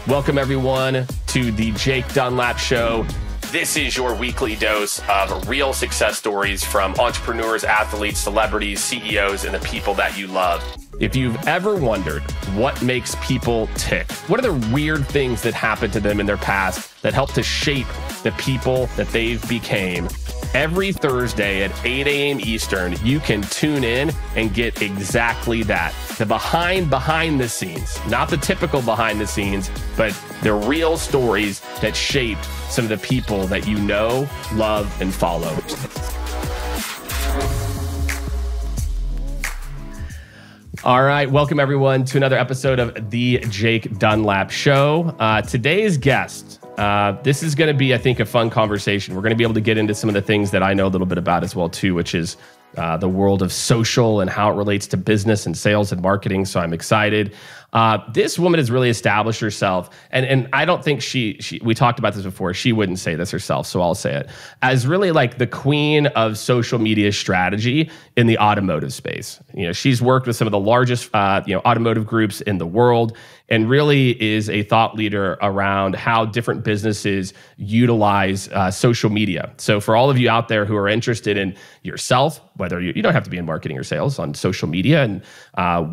Welcome, everyone, to the Jake Dunlap Show. This is your weekly dose of real success stories from entrepreneurs, athletes, celebrities, CEOs, and the people that you love. If you've ever wondered what makes people tick, what are the weird things that happened to them in their past that help to shape the people that they've became, every Thursday at 8 a.m. Eastern, you can tune in and get exactly that. The behind the scenes, not the typical behind the scenes, but the real stories that shaped some of the people that you know, love, and follow. All right, welcome everyone to another episode of the Jake Dunlap Show. Today's guest, this is going to be, I think, a fun conversation. We're going to be able to get into some of the things that I know a little bit about as well, too, which is the world of social and how it relates to business and sales and marketing. So I'm excited. This woman has really established herself, and I don't think we talked about this before, she wouldn't say this herself, so I'll say it, as really like the queen of social media strategy in the automotive space. You know, she's worked with some of the largest automotive groups in the world, and really is a thought leader around how different businesses utilize social media. So for all of you out there who are interested in yourself, whether you don't have to be in marketing or sales, on social media and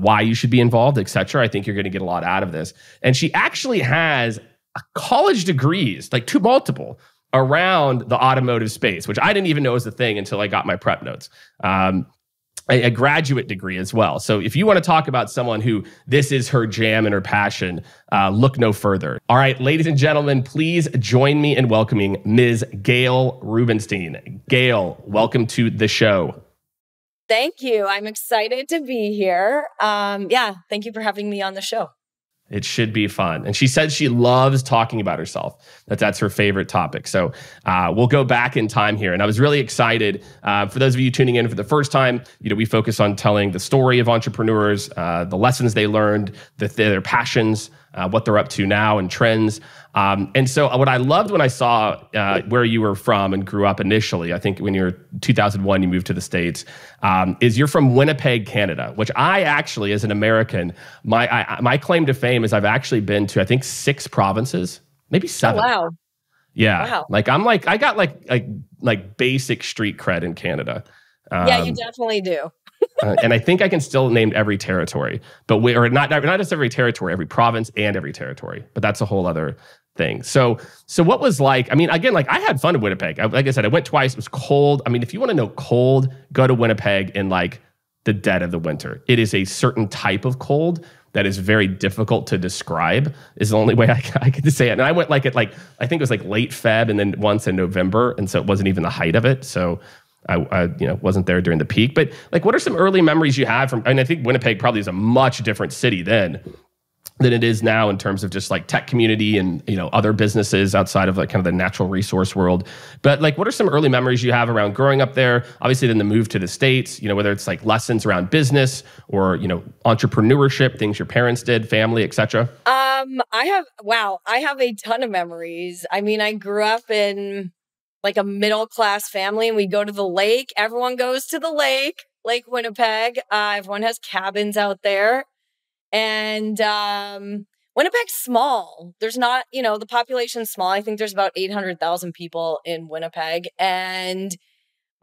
why you should be involved, etc., I think you're going to get a lot out of this. And she actually has college degrees, like multiple, around the automotive space, which I didn't even know was a thing until I got my prep notes. A graduate degree as well. So if you want to talk about someone who this is her jam and her passion, look no further. All right, ladies and gentlemen, please join me in welcoming Ms. Gail Rubinstein. Gail, welcome to the show. Thank you. I'm excited to be here. Thank you for having me on the show. It should be fun. And she said she loves talking about herself, that's her favorite topic. So we'll go back in time here. And I was really excited. For those of you tuning in for the first time, we focus on telling the story of entrepreneurs, the lessons they learned, their passions, what they're up to now, and trends. And so what I loved when I saw where you were from and grew up initially, I think when you were 2001, you moved to the States, is you're from Winnipeg, Canada, which I actually, as an American, my claim to fame is I've actually been to, I think, 6 provinces, maybe 7. Oh, wow. Yeah. Wow. I got like basic street cred in Canada. Yeah, you definitely do. And I think I can still name every territory, but not just every territory, every province and every territory, but that's a whole other thing. So what was like, I mean, again, like I had fun in Winnipeg. Like I said, I went twice. It was cold. I mean, if you want to know cold, go to Winnipeg in like the dead of the winter. It is a certain type of cold that is very difficult to describe, is the only way I could say it. And I went I think it was like late Feb and then once in November. And so it wasn't even the height of it. So I wasn't there during the peak, but like, what are some early memories you have from, and I think Winnipeg probably is a much different city then than it is now in terms of just like tech community and, other businesses outside of like kind of the natural resource world. But like, what are some early memories you have around growing up there? Obviously then the move to the States, whether it's like lessons around business or, entrepreneurship, things your parents did, family, etc. I have a ton of memories. I mean, I grew up in like a middle-class family, and we go to the lake. Everyone goes to the Lake Winnipeg. Everyone has cabins out there. And Winnipeg's small. There's not, the population's small. I think there's about 800,000 people in Winnipeg. And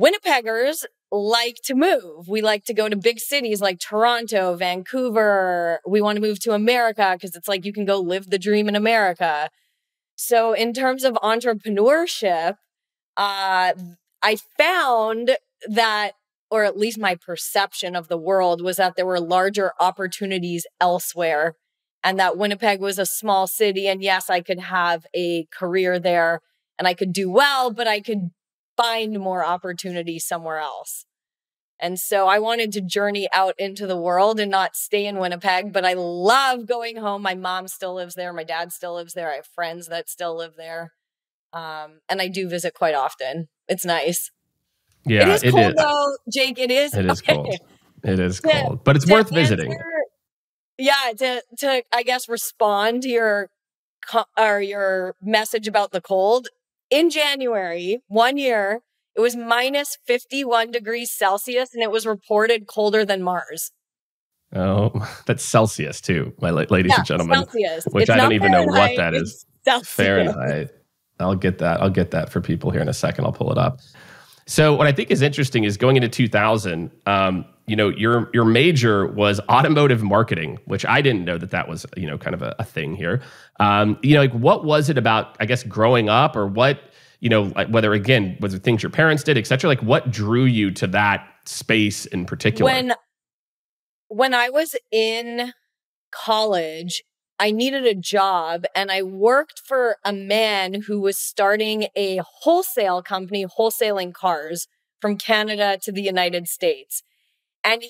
Winnipeggers like to move. We like to go to big cities like Toronto, Vancouver. We want to move to America because it's like you can go live the dream in America. So in terms of entrepreneurship, I found that, or at least my perception of the world was that there were larger opportunities elsewhere and that Winnipeg was a small city. And yes, I could have a career there and I could do well, but I could find more opportunities somewhere else. And so I wanted to journey out into the world and not stay in Winnipeg, but I love going home. My mom still lives there. My dad still lives there. I have friends that still live there. And I do visit quite often. It's nice. Yeah, it is cold though, Jake. It is. It is cold. It is cold, but it's worth visiting. To I guess respond to your message about the cold. In January, one year, it was minus 51 degrees Celsius, and it was reported colder than Mars. Oh, that's Celsius too, ladies Yeah, and gentlemen, Celsius. which It's I don't not even know what Fahrenheit, that is. it's Celsius. Fahrenheit. I'll get that. I'll get that for people here in a second. I'll pull it up. So what I think is interesting is going into 2000, your major was automotive marketing, which I didn't know that was, kind of a thing here. Like what was it about, I guess, growing up or what, like whether again, was it things your parents did, et cetera? Like what drew you to that space in particular? When I was in college, I needed a job and I worked for a man who was starting a wholesale company, wholesaling cars from Canada to the United States. And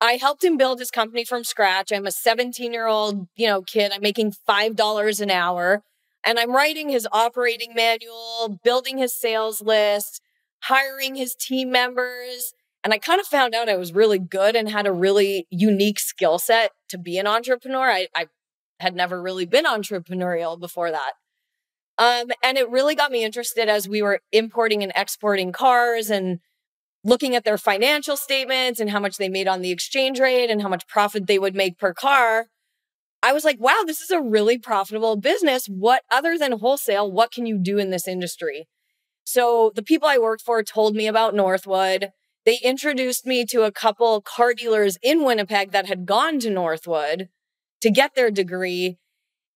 I helped him build his company from scratch. I'm a 17-year-old, kid. I'm making $5 an hour and I'm writing his operating manual, building his sales list, hiring his team members. And I kind of found out I was really good and had a really unique skill set to be an entrepreneur. I had never really been entrepreneurial before that. And it really got me interested as we were importing and exporting cars and looking at their financial statements and how much they made on the exchange rate and how much profit they would make per car. I was like, wow, this is a really profitable business. What other than wholesale, what can you do in this industry? So the people I worked for told me about Northwood. They introduced me to a couple car dealers in Winnipeg that had gone to Northwood to get their degree.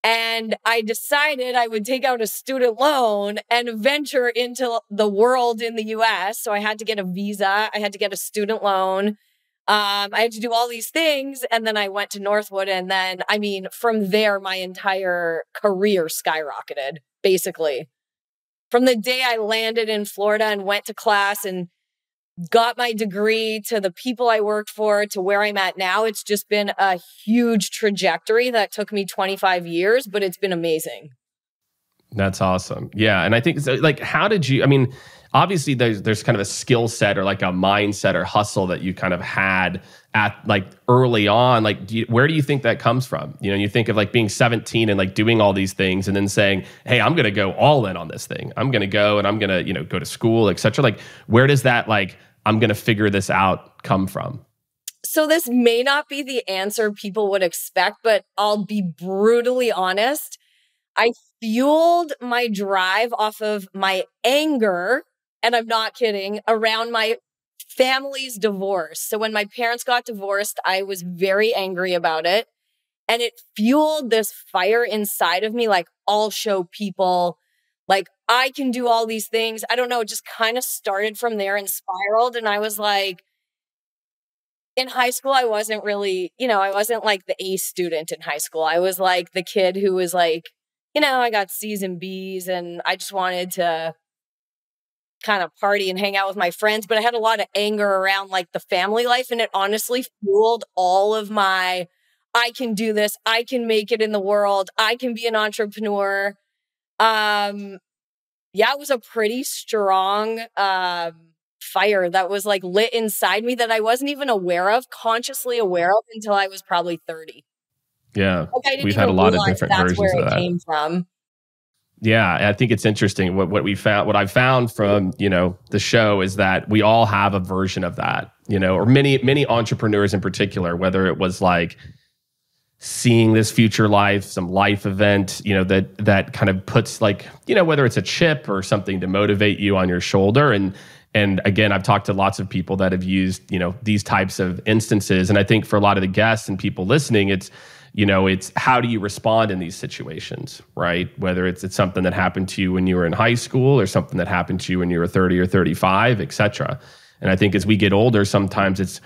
And I decided I would take out a student loan and venture into the world in the US. So I had to get a visa. I had to get a student loan. I had to do all these things. And then I went to Northwood. And then, from there, my entire career skyrocketed, basically. From the day I landed in Florida and went to class and got my degree to the people I worked for to where I'm at now, it's just been a huge trajectory that took me 25 years, but it's been amazing. That's awesome. Yeah. And I think like, how did you, obviously there's kind of a skill set or like a mindset or hustle that you kind of had at like early on. Like, where do you think that comes from? You think of like being 17 and like doing all these things and then saying, hey, I'm going to go all in on this thing. I'm going to go and I'm going to, go to school, et cetera. Like, where does that like, I'm going to figure this out come from? So this may not be the answer people would expect, but I'll be brutally honest. I fueled my drive off of my anger, and I'm not kidding, around my family's divorce. So when my parents got divorced, I was very angry about it. And it fueled this fire inside of me, like, I'll show people, like, I can do all these things. I don't know, it just kind of started from there and spiraled. And I was like, in high school, I wasn't really, I wasn't like the A student in high school. I was like the kid who was like, I got C's and B's and I just wanted to kind of party and hang out with my friends. But I had a lot of anger around like the family life. And it honestly fueled all of my, I can do this. I can make it in the world. I can be an entrepreneur. It was a pretty strong fire that was like lit inside me that I wasn't even consciously aware of until I was probably 30. Yeah, like, we've had a lot of different versions of that. Came from. Yeah, I think it's interesting. What I've found from the show is that we all have a version of that. Or many entrepreneurs in particular, whether it was like seeing this future life, some life event, that kind of puts like, whether it's a chip or something to motivate you on your shoulder. And again, I've talked to lots of people that have used, these types of instances. And I think for a lot of the guests and people listening, it's how do you respond in these situations, right? Whether it's something that happened to you when you were in high school or something that happened to you when you were 30 or 35, et cetera. And I think as we get older, sometimes it's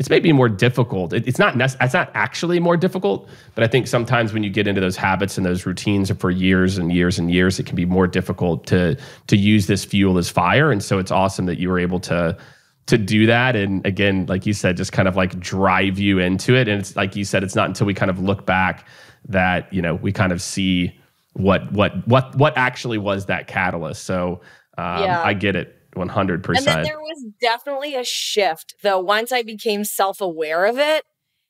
maybe more difficult. It's not actually more difficult, but I think sometimes when you get into those habits and those routines for years and years and years, it can be more difficult to use this fuel as fire. And so it's awesome that you were able to do that. And again, like you said, just kind of like drive you into it. And it's like you said, it's not until we kind of look back that, we kind of see what actually was that catalyst. So I get it. 100%. And then there was definitely a shift, though. Once I became self-aware of it,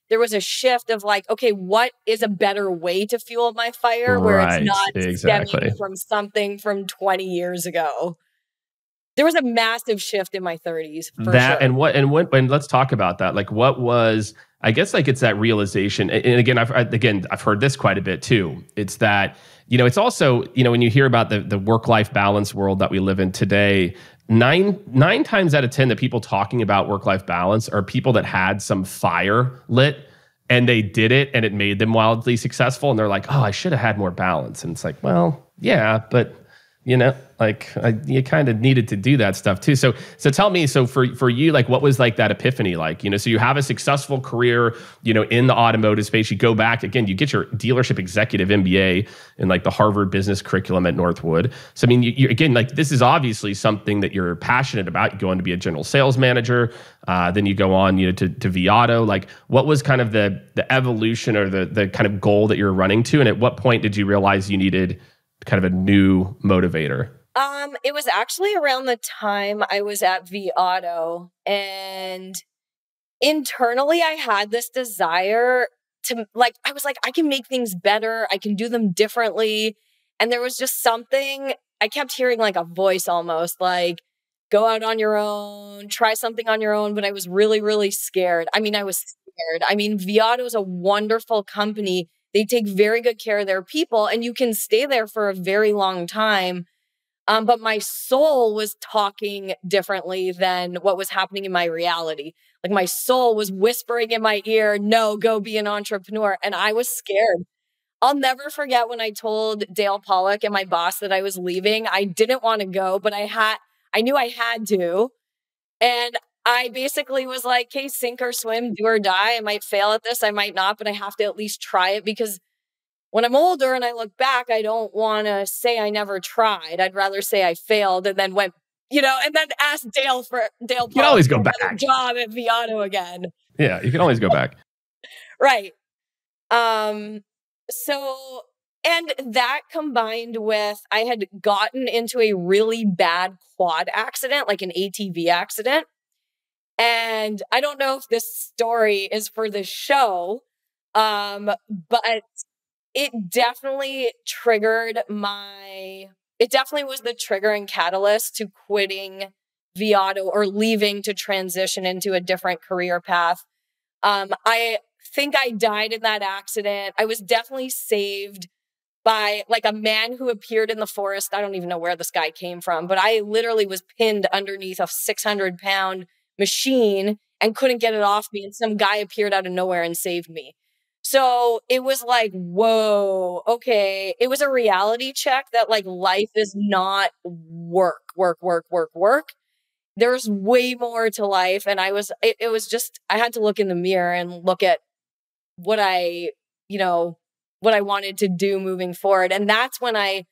there was a shift of like, okay, what is a better way to fuel my fire where it's not stemming from something from 20 years ago? There was a massive shift in my 30s. And let's talk about that. Like, what was I guess like it's that realization. And again, I've heard this quite a bit too. It's that, it's also, when you hear about the work-life balance world that we live in today, nine times out of 10, the people talking about work-life balance are people that had some fire lit and they did it and it made them wildly successful. And they're like, oh, I should have had more balance. And it's like, well, yeah, but you kind of needed to do that stuff too. So tell me, so for you, like, what was like that epiphany like? So you have a successful career, in the automotive space. You go back again, you get your dealership executive MBA in like the Harvard business curriculum at Northwood. So I mean, you again, like this is obviously something that you're passionate about. You go on to be a general sales manager, then you go on, to Viato. Like, what was kind of the evolution or the kind of goal that you're running to, and at what point did you realize you needed kind of a new motivator? It was actually around the time I was at Viato, and internally I had this desire to I was like, I can make things better. I can do them differently. And there was just something, I kept hearing like a voice almost like, go out on your own, try something on your own. But I was really, really scared. I mean, I was scared. I mean, Viato is a wonderful company. They take very good care of their people and you can stay there for a very long time. But my soul was talking differently than what was happening in my reality. Like my soul was whispering in my ear, no, go be an entrepreneur. And I was scared. I'll never forget when I told Dale Pollock and my boss that I was leaving. I didn't want to go, but I knew I had to. And I basically was like, okay, sink or swim, do or die. I might fail at this. I might not, but I have to at least try it, because when I'm older and I look back, I don't want to say I never tried. I'd rather say I failed and then went, and then ask Dale You can always go back. Job at Viato again. Yeah, you can always go back. Right. So, and that combined with, I had gotten into a really bad quad accident, like an ATV accident. And I don't know if this story is for the show, but it definitely it definitely was the trigger and catalyst to quitting Viato or leaving to transition into a different career path. I think I died in that accident. I was definitely saved by like a man who appeared in the forest. I don't even know where this guy came from, but I literally was pinned underneath a 600-pound machine and couldn't get it off me. And some guy appeared out of nowhere and saved me. So it was like, whoa, okay. It was a reality check that like life is not work. There's way more to life. And it was just, I had to look in the mirror and look at what I wanted to do moving forward. And that's when I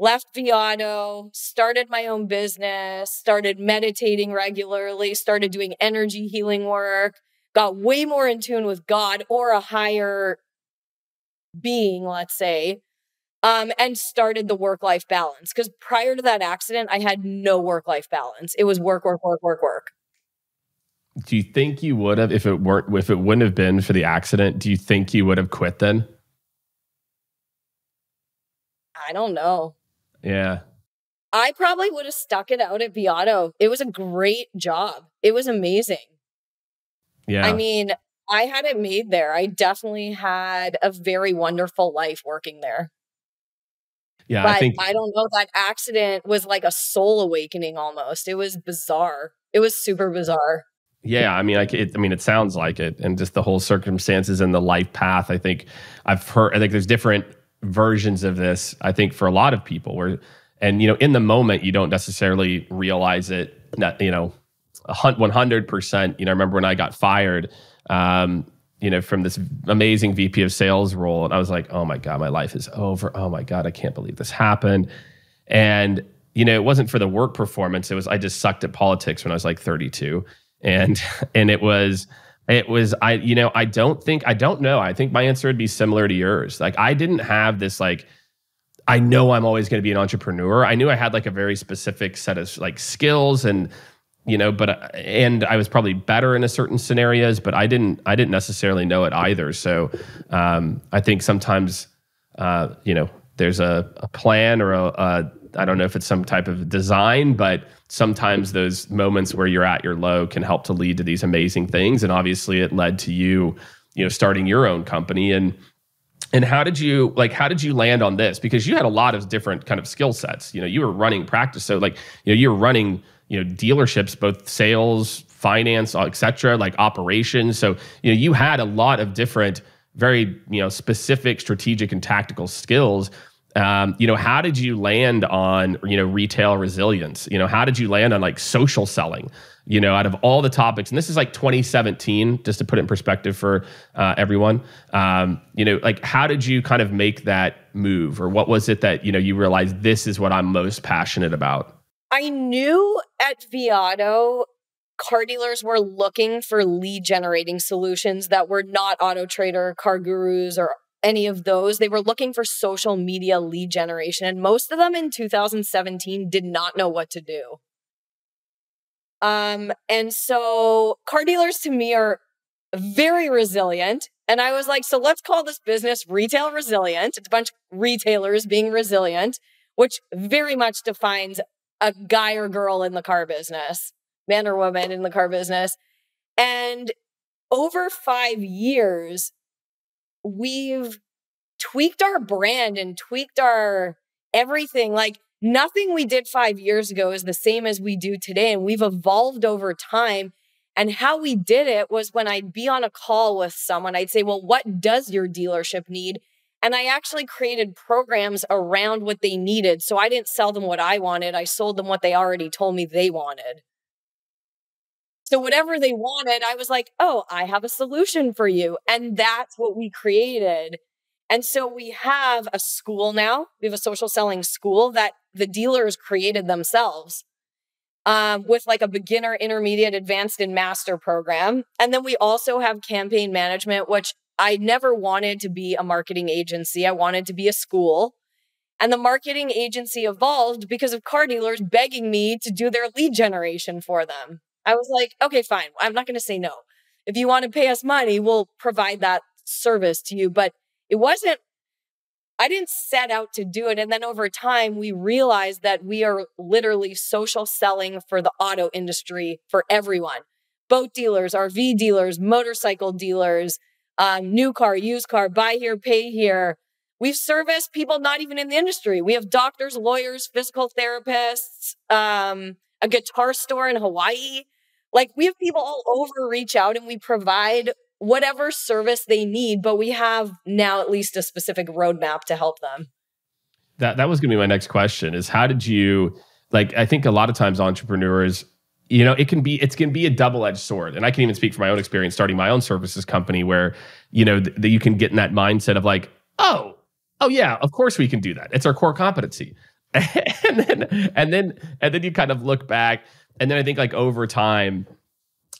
left Viato, started my own business, started meditating regularly, started doing energy healing work, got way more in tune with God or a higher being, let's say, and started the work-life balance. Because prior to that accident, I had no work-life balance. It was work. Do you think you would have, if it wouldn't have been for the accident, do you think you would have quit then? I don't know. Yeah. I probably would have stuck it out at Viato. It was a great job. It was amazing. Yeah. I mean, I had it made there. I definitely had a very wonderful life working there. Yeah, but I don't know, that accident was like a soul awakening almost. It was bizarre. It was super bizarre. Yeah, I mean, it sounds like it, and just the whole circumstances and the life path. I think there's different versions of this. I think for a lot of people, in the moment you don't necessarily realize it. 100%. I remember when I got fired, from this amazing VP of sales role, and I was like, oh my God, my life is over. Oh my God, I can't believe this happened. And it wasn't for the work performance. I just sucked at politics when I was like 32. And it was, I don't know. I think my answer would be similar to yours. Like, I didn't have this, like, I know I'm always going to be an entrepreneur. I knew I had like a very specific set of like skills and I was probably better in a certain scenarios, but I didn't necessarily know it either. So I think sometimes, there's a plan or I don't know if it's some type of design, but sometimes those moments where you're at your low can help to lead to these amazing things. And obviously it led to you, starting your own company. And how did you land on this? Because you had a lot of different kind of skill sets. You were running practice. So you were running, dealerships, both sales, finance, et cetera, like operations. So, you had a lot of different, very, specific strategic and tactical skills. How did you land on, retail resilience? How did you land on like social selling, out of all the topics? And this is like 2017, just to put it in perspective for everyone. How did you kind of make that move, or what was it that, you realized this is what I'm most passionate about? I knew at Viato, car dealers were looking for lead generating solutions that were not Auto Trader, Car Gurus, or any of those. They were looking for social media lead generation. And most of them in 2017 did not know what to do. And so car dealers to me are very resilient. And I was like, so let's call this business retail resilient. It's a bunch of retailers being resilient, which very much defines a guy or girl in the car business, man or woman in the car business. And over 5 years, we've tweaked our brand and tweaked our everything. Like nothing we did 5 years ago is the same as we do today. And we've evolved over time. And how we did it was when I'd be on a call with someone, I'd say, well, what does your dealership need? And I actually created programs around what they needed. So I didn't sell them what I wanted. I sold them what they already told me they wanted. So whatever they wanted, I was like, oh, I have a solution for you. And that's what we created. And so we have a school now. We have a social selling school that the dealers created themselves with like a beginner, intermediate, advanced, and master program. And then we also have campaign management, which I never wanted to be a marketing agency. I wanted to be a school. And the marketing agency evolved because of car dealers begging me to do their lead generation for them. I was like, okay, fine. I'm not going to say no. If you want to pay us money, we'll provide that service to you. But I didn't set out to do it. And then over time, we realized that we are literally social selling for the auto industry for everyone. Boat dealers, RV dealers, motorcycle dealers, new car, used car, buy here, pay here. We've serviced people not even in the industry. We have doctors, lawyers, physical therapists, a guitar store in Hawaii. Like we have people all over reach out and we provide whatever service they need, but we have now at least a specific roadmap to help them. That was going to be my next question is how did you, I think a lot of times entrepreneurs, it can be a double-edged sword. And I can even speak from my own experience starting my own services company where, you can get in that mindset of like, oh yeah, of course we can do that. It's our core competency. and then you kind of look back and then I think like over time,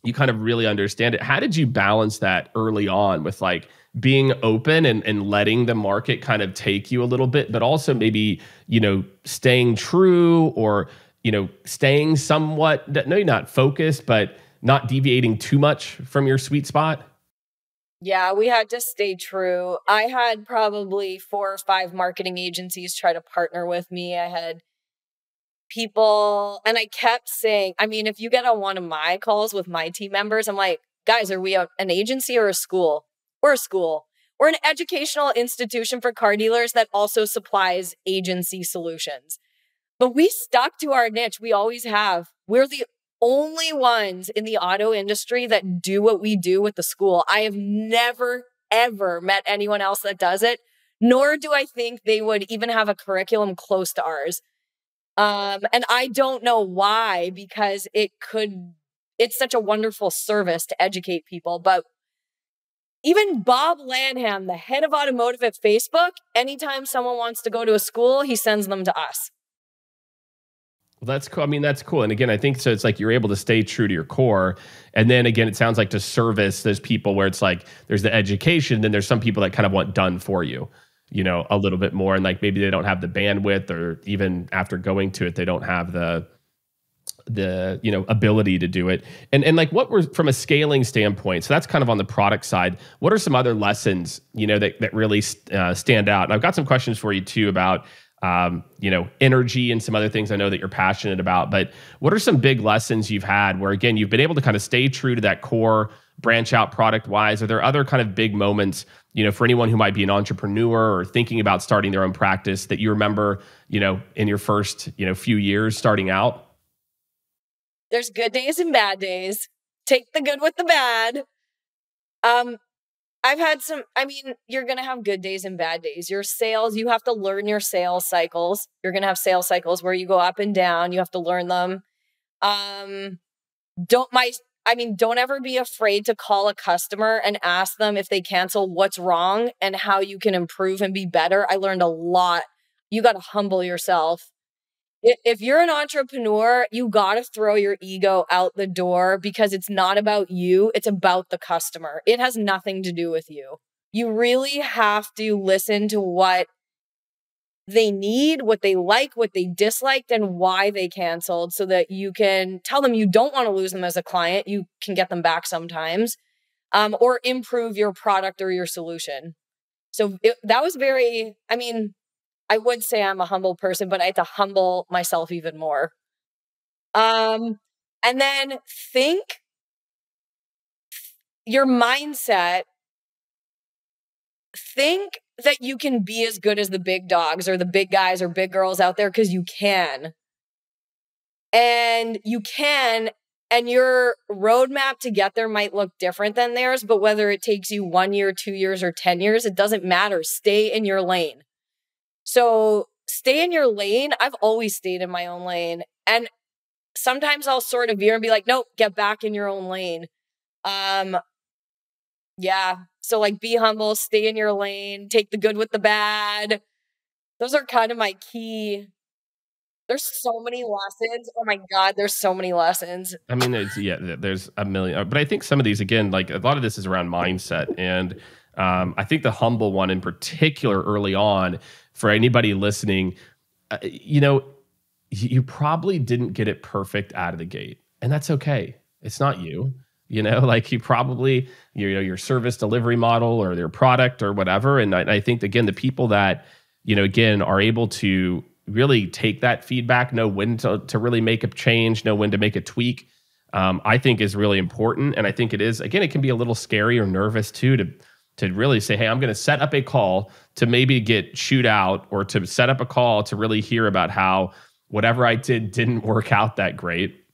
you kind of really understand it. How did you balance that early on with like being open and letting the market kind of take you a little bit, but also maybe, staying true or, staying somewhat, maybe not focused, but not deviating too much from your sweet spot? Yeah, we had to stay true. I had probably 4 or 5 marketing agencies try to partner with me. I had people, and I kept saying, if you get on one of my calls with my team members, I'm like, guys, are we an agency or a school? We're a school. We're an educational institution for car dealers that also supplies agency solutions. But we stuck to our niche. We always have. We're the only ones in the auto industry that do what we do with the school. I have never, ever met anyone else that does it, nor do I think they would even have a curriculum close to ours. And I don't know why, because it's such a wonderful service to educate people. But even Bob Lanham, the head of automotive at Facebook, anytime someone wants to go to a school, he sends them to us. Well, that's cool. That's cool. And again, I think so. It's like you're able to stay true to your core. And then again, it sounds like to service those people where it's like there's the education, then there's some people that kind of want done for you, a little bit more. And like maybe they don't have the bandwidth, or even after going to it, they don't have the ability to do it. And like what were from a scaling standpoint, so that's kind of on the product side. What are some other lessons, that really stand out? And I've got some questions for you too about energy and some other things I know that you're passionate about. But what are some big lessons you've had where, again, you've been able to kind of stay true to that core, branch out product wise? Are there other kind of big moments, for anyone who might be an entrepreneur or thinking about starting their own practice that you remember, in your first, few years starting out? There's good days and bad days. Take the good with the bad. I've had you're going to have good days and bad days. Your sales, you have to learn your sales cycles. You're going to have sales cycles where you go up and down. You have to learn them. Don't ever be afraid to call a customer and ask them if they cancel what's wrong and how you can improve and be better. I learned a lot. You got to humble yourself. If you're an entrepreneur, you got to throw your ego out the door because it's not about you. It's about the customer. It has nothing to do with you. You really have to listen to what they need, what they like, what they disliked, and why they canceled so that you can tell them you don't want to lose them as a client. You can get them back sometimes, or improve your product or your solution. So that was I would say I'm a humble person, but I had to humble myself even more. And then think your mindset, think that you can be as good as the big dogs or the big guys or big girls out there because you can. And you can, and your roadmap to get there might look different than theirs, but whether it takes you 1 year, 2 years, or 10 years, it doesn't matter. Stay in your lane. So stay in your lane. I've always stayed in my own lane. And sometimes I'll sort of veer and be like, nope, get back in your own lane. Yeah. So be humble, stay in your lane, take the good with the bad. Those are kind of my key. There's so many lessons. Oh my God, there's so many lessons. There's a million. But I think some of these, again, a lot of this is around mindset. And I think the humble one in particular early on, for anybody listening, you probably didn't get it perfect out of the gate. And that's okay. It's not you. You probably, your service delivery model or their product or whatever. And I think, again, the people that, again, are able to really take that feedback, know when to really make a change, know when to make a tweak, I think is really important. And I think it is, again, it can be a little scary or nervous too, to really say, hey, I'm going to set up a call to maybe get chewed out, or to set up a call to really hear about how whatever I did didn't work out that great.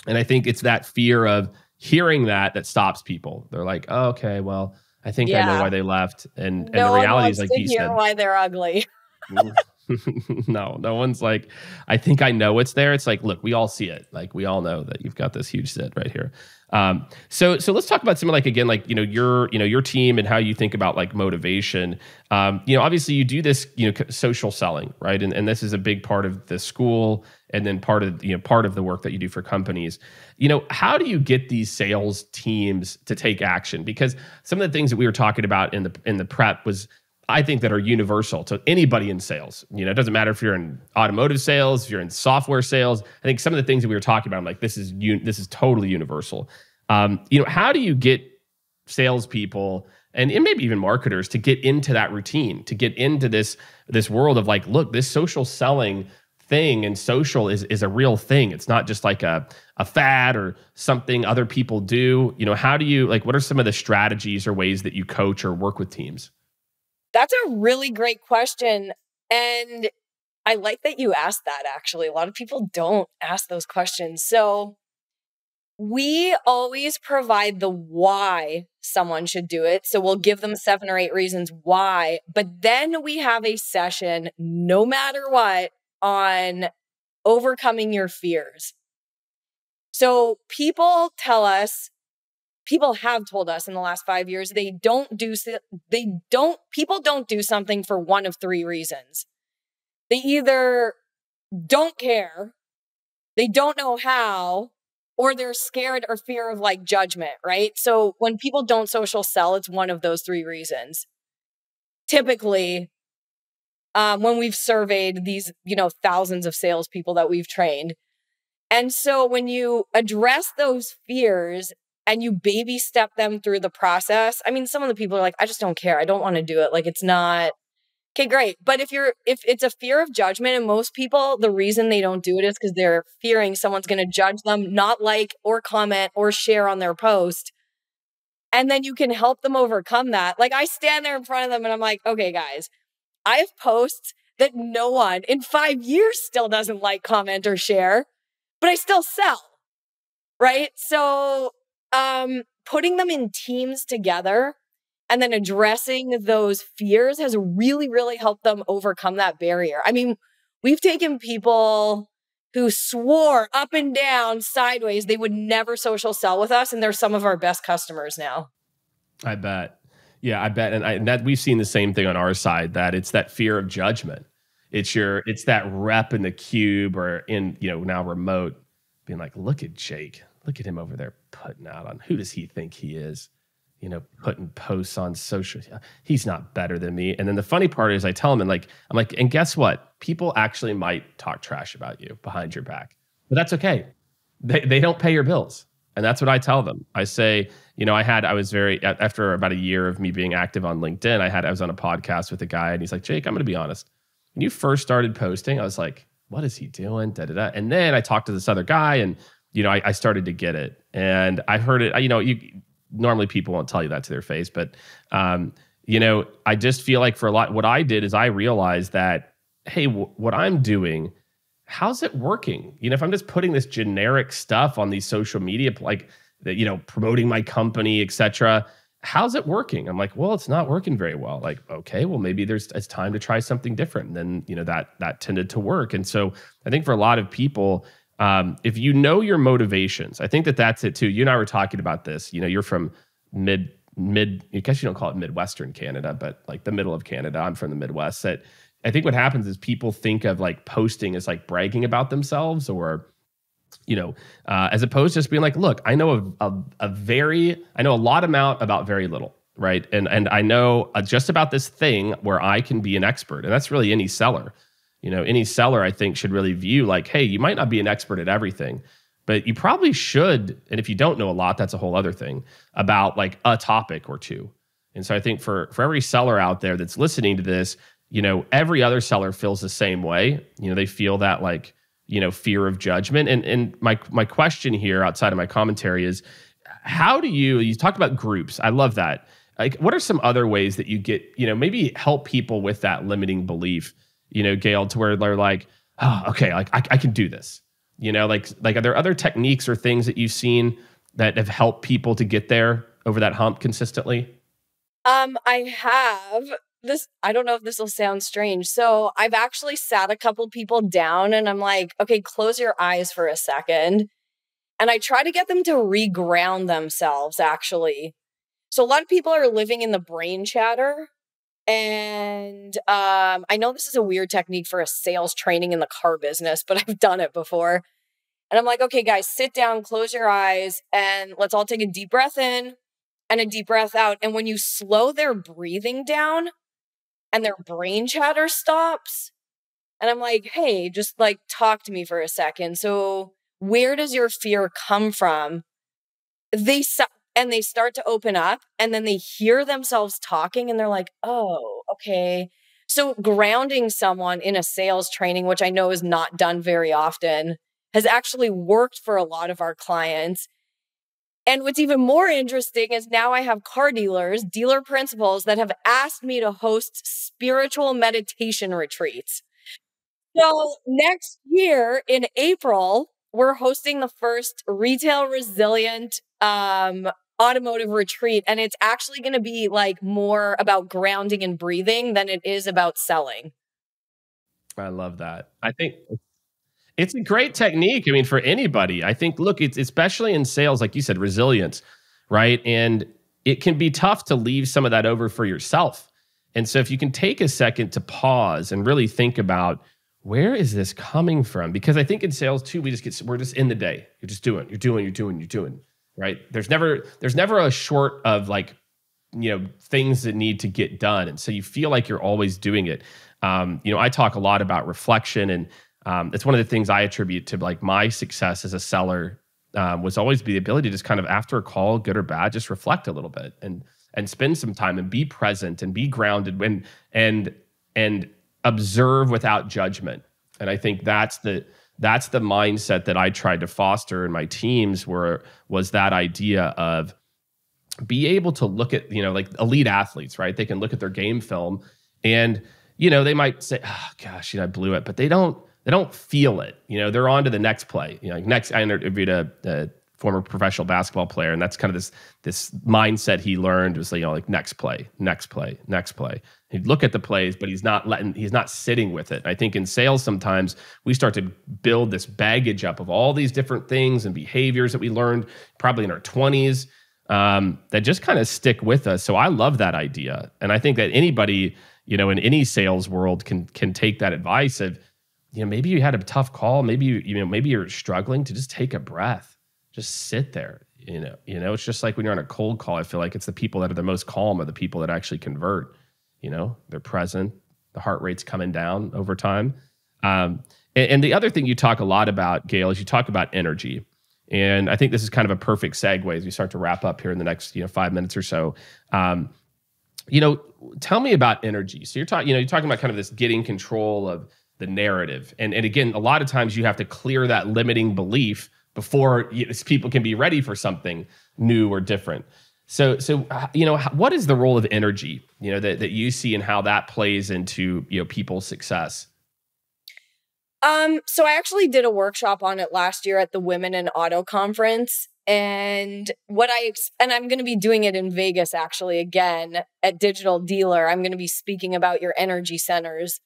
And I think it's that fear of hearing that stops people. They're like, oh, okay, well, I think I know why they left. And the reality is, like you said, why they're ugly. No one's like, I think I know it's there. It's like, look, we all see it. We all know that you've got this huge zit right here. So let's talk about some again, your team and how you think about motivation. Obviously you do this, social selling, right? And this is a big part of the school, and then part of the work that you do for companies. How do you get these sales teams to take action? Because some of the things that we were talking about in the prep was, I think, that are universal to anybody in sales. It doesn't matter if you're in automotive sales, if you're in software sales. I think some of the things that we were talking about, I'm like, this is totally universal. How do you get salespeople and maybe even marketers to get into that routine, to get into this world of look, this social selling thing and social is a real thing. It's not just a fad or something other people do. How do you what are some of the strategies or ways that you coach or work with teams? That's a really great question. And I like that you asked that, actually. A lot of people don't ask those questions. So we always provide the why someone should do it. So we'll give them 7 or 8 reasons why. But then we have a session, no matter what, on overcoming your fears. So people have told us in the last 5 years, people don't do something for one of 3 reasons. They either don't care, they don't know how, or they're scared or fear of judgment, right? So when people don't social sell, it's one of those 3 reasons. Typically, when we've surveyed these, thousands of salespeople that we've trained. And so when you address those fears and you baby step them through the process, some of the people are like, I just don't care. I don't want to do it. It's not, Okay, great. But if it's a fear of judgment, and most people, the reason they don't do it is because they're fearing someone's going to judge them, not like or comment or share on their post. And then you can help them overcome that. Like I stand there in front of them and I'm like, okay, guys, I have posts that no one in 5 years still doesn't like, comment, or share, but I still sell. Right. So putting them in teams together and then addressing those fears has really, really helped them overcome that barrier. I mean, we've taken people who swore up and down sideways they would never social sell with us, and they're some of our best customers now. I bet. Yeah, I bet. And that we've seen the same thing on our side, that it's that fear of judgment. It's that rep in the cube or in, now remote, being like, look at Jake. Look at him over there putting out on, who does he think he is? Putting posts on social. He's not better than me. And then the funny part is I tell him, I'm like, and guess what? People actually might talk trash about you behind your back, but that's okay. They don't pay your bills. And that's what I tell them. I say, after about a year of me being active on LinkedIn, I was on a podcast with a guy and he's like, Jake, I'm going to be honest. When you first started posting, I was like, what is he doing? Da, da, da. And then I talked to this other guy and, I started to get it. And I heard it, normally people won't tell you that to their face, but, I just feel like what I did is I realized that, hey, what I'm doing, how's it working? If I'm just putting this generic stuff on these social media, like, promoting my company, et cetera, how's it working? I'm like, well, it's not working very well. Like, okay, well, maybe it's time to try something different. And then, that tended to work. And so I think for a lot of people, if you know your motivations, I think that's it too. You and I were talking about this. You're from mid. I guess you don't call it Midwestern Canada, but like the middle of Canada. I'm from the Midwest. That I think what happens is people think of like posting as like bragging about themselves, or as opposed to just being like, look, I know I know a lot about very little, right? And I know just about this thing where I can be an expert, and that's really any seller. Any seller, I think, should really view like, hey, you might not be an expert at everything, but you probably should. And if you don't know a lot, that's a whole other thing, about like a topic or two. And so I think for every seller out there that's listening to this, every other seller feels the same way. They feel that like, fear of judgment. And my question here outside of my commentary is, how do you talked about groups. I love that. Like, what are some other ways that you get, maybe help people with that limiting belief, Gail, to where they're like, oh, okay, like I can do this. Like, are there other techniques or things that you've seen that have helped people to get there over that hump consistently? I have this. I don't know if this will sound strange. So I've actually sat a couple people down and I'm like, okay, close your eyes for a second. And I try to get them to reground themselves, actually. So a lot of people are living in the brain chatter. And I know this is a weird technique for a sales training in the car business, but I've done it before. And I'm like, okay, guys, sit down, close your eyes, and let's all take a deep breath in and a deep breath out. And when you slow their breathing down and their brain chatter stops, and I'm like, hey, just like talk to me for a second. So where does your fear come from? They start to open up, and then they hear themselves talking and they're like, oh, okay. So grounding someone in a sales training, which I know is not done very often, has actually worked for a lot of our clients. And what's even more interesting is now I have car dealers, dealer principals, that have asked me to host spiritual meditation retreats. So next year in April, we're hosting the first retail resilient automotive retreat. And it's actually going to be like more about grounding and breathing than it is about selling. I love that. I think it's a great technique. I mean, for anybody, I think, look, it's especially in sales, like you said, resilience, right? And it can be tough to leave some of that over for yourself. And so if you can take a second to pause and really think about, where is this coming from? Because I think in sales too, we're just in the day. You're doing, right? There's never a short of like, things that need to get done. And so you feel like you're always doing it. I talk a lot about reflection, and it's one of the things I attribute to like my success as a seller, was always the ability to just kind of, after a call, good or bad, just reflect a little bit and spend some time and be present and be grounded and and observe without judgment. And I think that's the mindset that I tried to foster in my teams, was that idea of be able to look at, like elite athletes, right? They can look at their game film and, they might say, oh gosh, I blew it, but they don't feel it. They're on to the next play. Next, I interviewed a former professional basketball player, and that's kind of this mindset he learned was like next play, next play, next play. He'd look at the plays, but he's not sitting with it. I think in sales, sometimes we start to build this baggage up of all these different things and behaviors that we learned probably in our 20s that just kind of stick with us. So I love that idea. And I think that anybody, in any sales world can take that advice of, maybe you had a tough call. Maybe maybe you're struggling to just take a breath. Just sit there, it's just like when you're on a cold call, I feel like it's the people that are the most calm are the people that actually convert, they're present, the heart rate's coming down over time. And the other thing you talk a lot about, Gail, is you talk about energy. And I think this is kind of a perfect segue as we start to wrap up here in the next, 5 minutes or so. Tell me about energy. So you're talking about kind of this getting control of the narrative. And again, a lot of times you have to clear that limiting belief before people can be ready for something new or different. So what is the role of energy, that you see and how that plays into, people's success? So I actually did a workshop on it last year at the Women in Auto conference. And I'm going to be doing it in Vegas, actually, again, at Digital Dealer. I'm going to be speaking about your energy centers.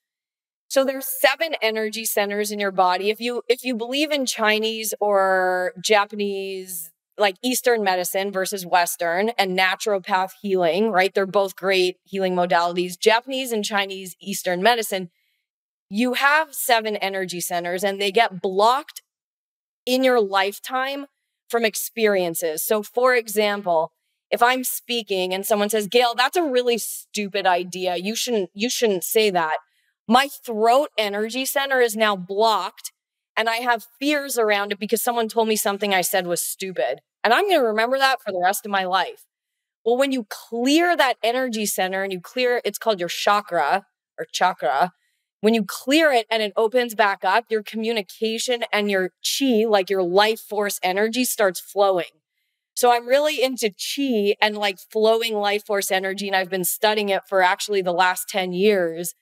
So there's 7 energy centers in your body. If you believe in Chinese or Japanese, like Eastern medicine versus Western, and naturopath healing, right? They're both great healing modalities. Japanese and Chinese Eastern medicine, you have 7 energy centers and they get blocked in your lifetime from experiences. So for example, if I'm speaking and someone says, Gail, that's a really stupid idea. You shouldn't say that. My throat energy center is now blocked and I have fears around it because someone told me something I said was stupid. And I'm going to remember that for the rest of my life. Well, when you clear that energy center and it's called your chakra or chakra. When you clear it and it opens back up, your communication and your chi, like your life force energy, starts flowing. So I'm really into chi and like flowing life force energy. And I've been studying it for actually the last 10 years.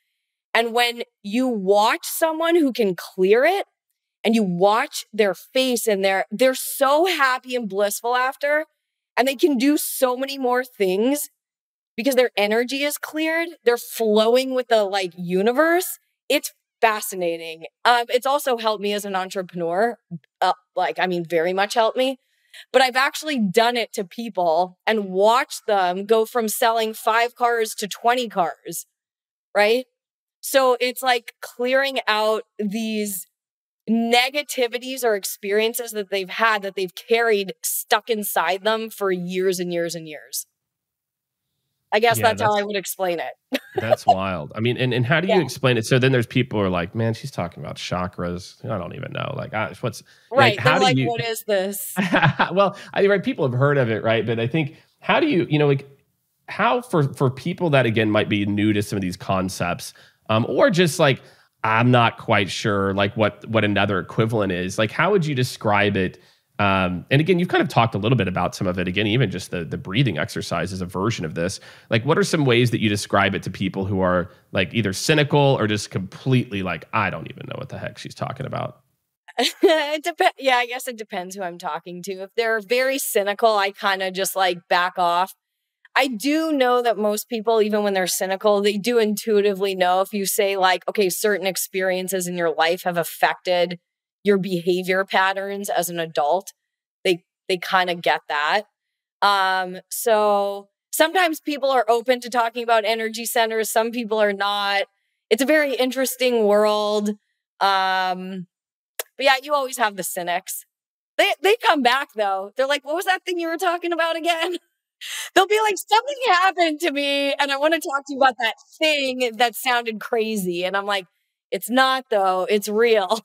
And when you watch someone who can clear it and you watch their face and they're so happy and blissful after, and they can do so many more things because their energy is cleared. They're flowing with the universe. It's fascinating. It's also helped me as an entrepreneur. Very much helped me. But I've actually done it to people and watched them go from selling 5 cars to 20 cars, right? So it's like clearing out these negativities or experiences that they've had that they've carried stuck inside them for years and years and years. I guess that's how I would explain it. That's wild. I mean, and how do you explain it? So then there's people who are like, man, she's talking about chakras. I don't even know. What's right. How do you, what is this? Well, people have heard of it, right? But I think, how do you, how for people that, again, might be new to some of these concepts, or just I'm not quite sure what another equivalent is. How would you describe it? And again, you've kind of talked a little bit about some of it. Again, even just the breathing exercise is a version of this. What are some ways that you describe it to people who are either cynical or just completely I don't even know what the heck she's talking about? It depends. Yeah, I guess it depends who I'm talking to. If they're very cynical, I kind of just back off. I do know that most people, even when they're cynical, they do intuitively know if you say okay, certain experiences in your life have affected your behavior patterns as an adult. They kind of get that. So sometimes people are open to talking about energy centers. Some people are not. It's a very interesting world. But yeah, you always have the cynics. They come back though. They're like, what was that thing you were talking about again? They'll be like, something happened to me and I want to talk to you about that thing that sounded crazy. And I'm like, it's not though, it's real.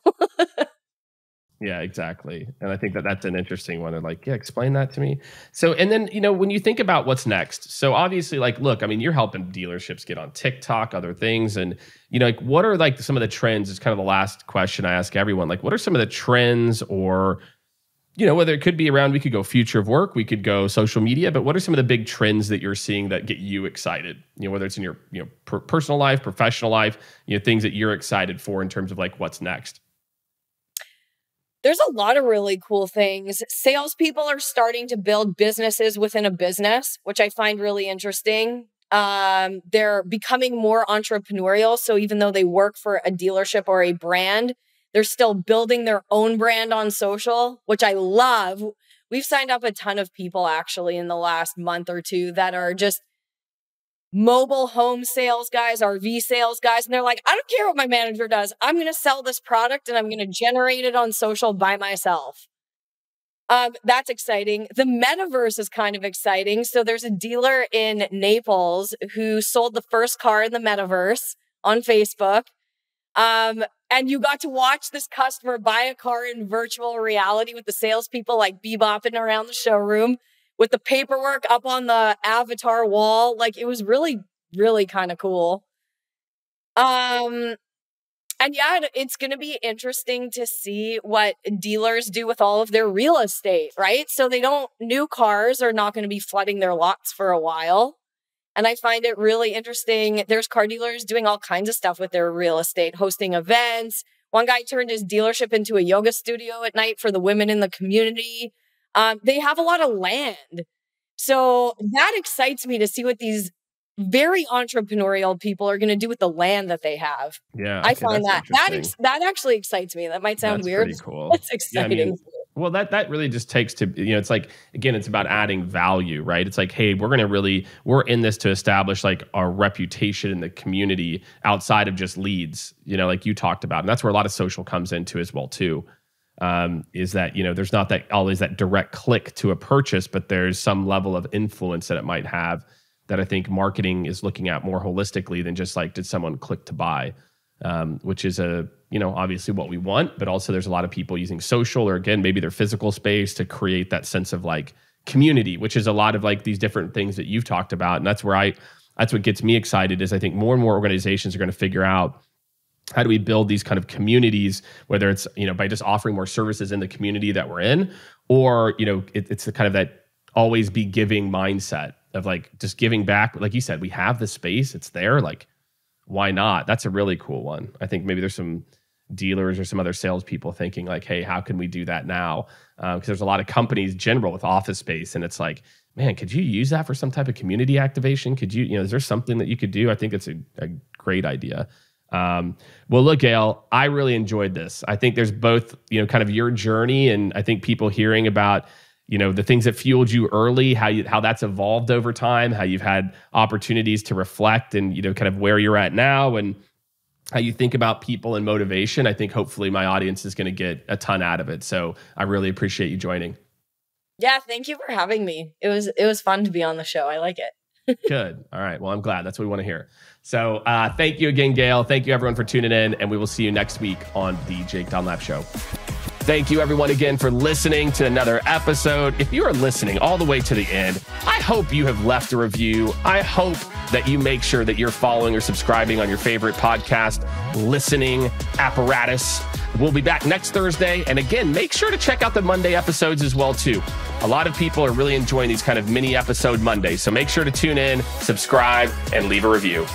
Yeah, exactly. And I think that that's an interesting one. They're like, yeah, explain that to me. So, and then, when you think about what's next, so obviously, like, look, I mean, you're helping dealerships get on TikTok, other things. And, like, what are like some of the trends is kind of the last question I ask everyone. Like, what are some of the trends or, whether it could be around, we could go future of work, we could go social media, but what are some of the big trends that you're seeing that get you excited? Whether it's in your, personal life, professional life, things that you're excited for in terms of like what's next. There's a lot of really cool things. Salespeople are starting to build businesses within a business, which I find really interesting. They're becoming more entrepreneurial. So even though they work for a dealership or a brand, they're still building their own brand on social, which I love. We've signed up a ton of people actually in the last month or two that are just mobile home sales guys, RV sales guys. And they're like, I don't care what my manager does. I'm going to sell this product and I'm going to generate it on social by myself. That's exciting. The metaverse is kind of exciting. So there's a dealer in Naples who sold the first car in the metaverse on Facebook. And you got to watch this customer buy a car in virtual reality with the salespeople like bebopping around the showroom, with the paperwork up on the avatar wall. Like, it was really, really kind of cool. And yeah, it's going to be interesting to see what dealers do with all of their real estate, right? So new cars are not going to be flooding their lots for a while. And I find it really interesting. There's car dealers doing all kinds of stuff with their real estate, hosting events. One guy turned his dealership into a yoga studio at night for the women in the community. They have a lot of land. So that excites me to see what these very entrepreneurial people are going to do with the land that they have. Yeah. I find that actually excites me. That might sound weird. Pretty cool. It's exciting. Yeah, well, that really just takes to, it's like, again, it's about adding value, right? It's like, hey, we're in this to establish like our reputation in the community outside of just leads, like you talked about. And that's where a lot of social comes into as well too. Is that, there's not always that direct click to a purchase, but there's some level of influence that it might have that I think marketing is looking at more holistically than just like, did someone click to buy? Which is obviously what we want, but also there's a lot of people using social or again, maybe their physical space to create that sense of like community, which is a lot of like these different things that you've talked about. And that's what gets me excited is I think more and more organizations are going to figure out how do we build these kind of communities, whether it's, by just offering more services in the community that we're in, or, it's the kind of that always be giving mindset of like just giving back. Like you said, we have the space, it's there. Like, why not? That's a really cool one. I think maybe there's some dealers or some other salespeople thinking like, hey, how can we do that now? Because there's a lot of companies general with office space. And it's like, man, could you use that for some type of community activation? Could you, is there something that you could do? I think it's a great idea. Well, look, Gail, I really enjoyed this. I think there's both, kind of your journey and I think people hearing about, the things that fueled you early, how that's evolved over time, how you've had opportunities to reflect and, kind of where you're at now and how you think about people and motivation. I think hopefully my audience is going to get a ton out of it. So I really appreciate you joining. Yeah. Thank you for having me. It was fun to be on the show. I like it. Good. All right. Well, I'm glad. That's what we want to hear. So thank you again, Gail. Thank you everyone for tuning in and we will see you next week on the Jake Dunlap Show. Thank you everyone again for listening to another episode. If you are listening all the way to the end, I hope you have left a review. I hope that you make sure that you're following or subscribing on your favorite podcast listening apparatus. We'll be back next Thursday. And again, make sure to check out the Monday episodes as well too. A lot of people are really enjoying these kind of mini episode Mondays. So make sure to tune in, subscribe, and leave a review.